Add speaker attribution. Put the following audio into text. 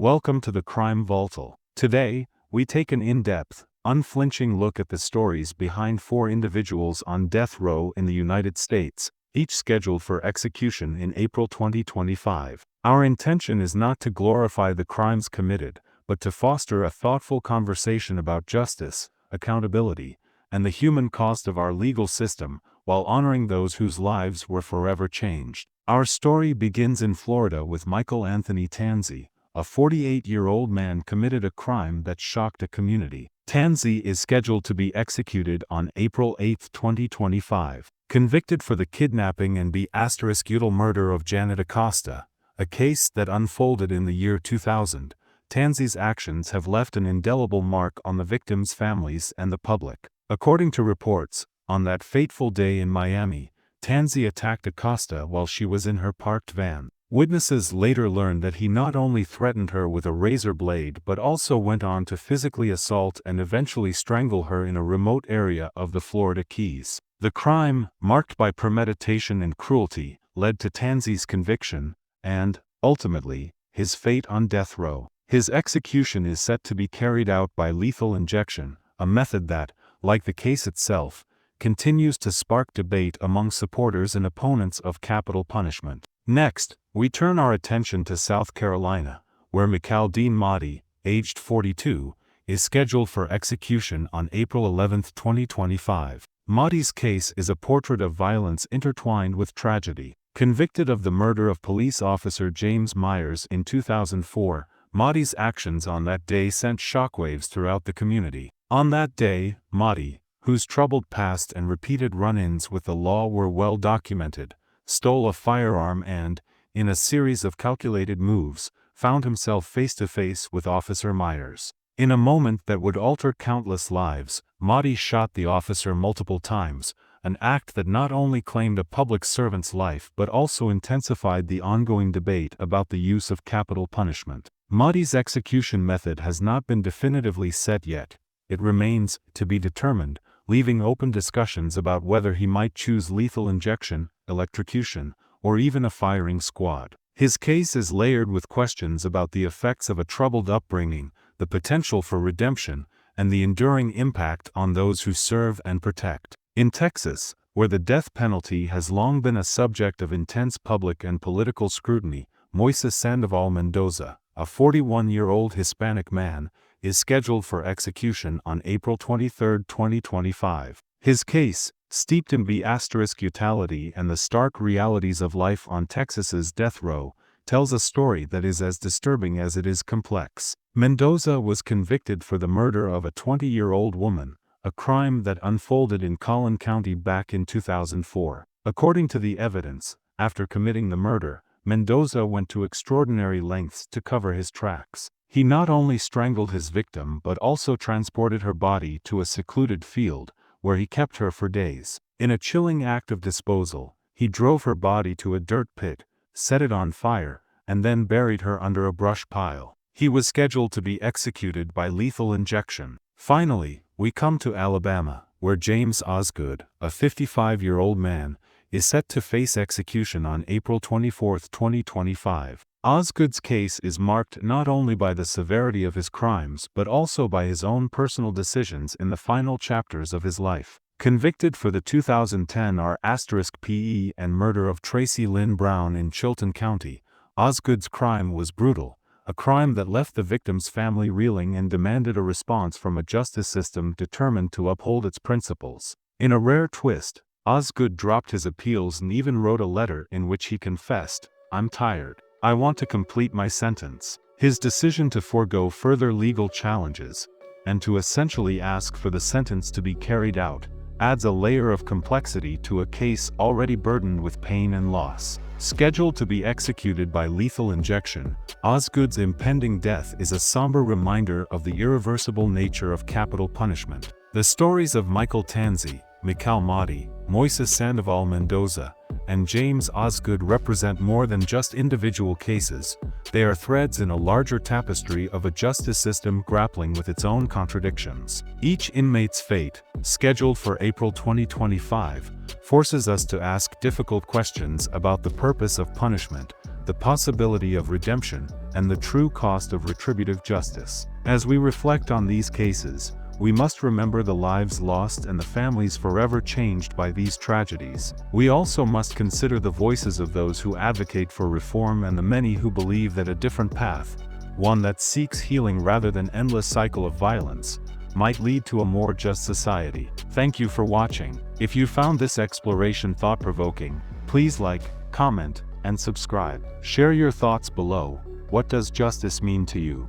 Speaker 1: Welcome to the Crime Vaultal. Today, we take an in-depth, unflinching look at the stories behind 4 individuals on death row in the United States, each scheduled for execution in April 2025. Our intention is not to glorify the crimes committed, but to foster a thoughtful conversation about justice, accountability, and the human cost of our legal system, while honoring those whose lives were forever changed. Our story begins in Florida with Michael Anthony Tanzi. A 48-year-old man committed a crime that shocked a community. Tanzi is scheduled to be executed on April 8, 2025. Convicted for the kidnapping and *utal murder of Janet Acosta, a case that unfolded in the year 2000, Tanzi's actions have left an indelible mark on the victims' families and the public. According to reports, on that fateful day in Miami, Tanzi attacked Acosta while she was in her parked van. Witnesses later learned that he not only threatened her with a razor blade but also went on to physically assault and eventually strangle her in a remote area of the Florida Keys. The crime, marked by premeditation and cruelty, led to Tanzi's conviction and, ultimately, his fate on death row. His execution is set to be carried out by lethal injection, a method that, like the case itself, continues to spark debate among supporters and opponents of capital punishment. Next, we turn our attention to South Carolina, where Mikal Deen Mahdi, aged 42, is scheduled for execution on April 11, 2025. Mahdi's case is a portrait of violence intertwined with tragedy. Convicted of the murder of police officer James Myers in 2004, Mahdi's actions on that day sent shockwaves throughout the community. On that day, Mahdi, whose troubled past and repeated run-ins with the law were well documented, stole a firearm and, in a series of calculated moves, found himself face-to-face with Officer Myers. In a moment that would alter countless lives, Mahdi shot the officer multiple times, an act that not only claimed a public servant's life but also intensified the ongoing debate about the use of capital punishment. Mahdi's execution method has not been definitively set yet. It remains to be determined, leaving open discussions about whether he might choose lethal injection, electrocution, or even a firing squad. His case is layered with questions about the effects of a troubled upbringing, the potential for redemption, and the enduring impact on those who serve and protect. In Texas, where the death penalty has long been a subject of intense public and political scrutiny, Moises Sandoval Mendoza, a 41-year-old Hispanic man, is scheduled for execution on April 23, 2025. His case, steeped in *utality and the stark realities of life on Texas's death row, tells a story that is as disturbing as it is complex. Mendoza was convicted for the murder of a 20-year-old woman, a crime that unfolded in Collin County back in 2004. According to the evidence, after committing the murder, Mendoza went to extraordinary lengths to cover his tracks. He not only strangled his victim but also transported her body to a secluded field, where he kept her for days. In a chilling act of disposal, he drove her body to a dirt pit, set it on fire, and then buried her under a brush pile. He was scheduled to be executed by lethal injection. Finally, we come to Alabama, where James Osgood, a 55-year-old man, is set to face execution on April 24, 2025. Osgood's case is marked not only by the severity of his crimes but also by his own personal decisions in the final chapters of his life. Convicted for the 2010 R**PE and murder of Tracy Lynn Brown in Chilton County, Osgood's crime was brutal, a crime that left the victim's family reeling and demanded a response from a justice system determined to uphold its principles. In a rare twist, Osgood dropped his appeals and even wrote a letter in which he confessed, "I'm tired. I want to complete my sentence." His decision to forego further legal challenges, and to essentially ask for the sentence to be carried out, adds a layer of complexity to a case already burdened with pain and loss. Scheduled to be executed by lethal injection, Osgood's impending death is a somber reminder of the irreversible nature of capital punishment. The stories of Michael Tanzi, Mikal Mahdi, Moises Sandoval Mendoza, and James Osgood represent more than just individual cases. They are threads in a larger tapestry of a justice system grappling with its own contradictions. Each inmate's fate, scheduled for April 2025, forces us to ask difficult questions about the purpose of punishment, the possibility of redemption, and the true cost of retributive justice. As we reflect on these cases, we must remember the lives lost and the families forever changed by these tragedies. We also must consider the voices of those who advocate for reform and the many who believe that a different path, one that seeks healing rather than endless cycle of violence, might lead to a more just society. Thank you for watching. If you found this exploration thought-provoking, please like, comment, and subscribe. Share your thoughts below. What does justice mean to you?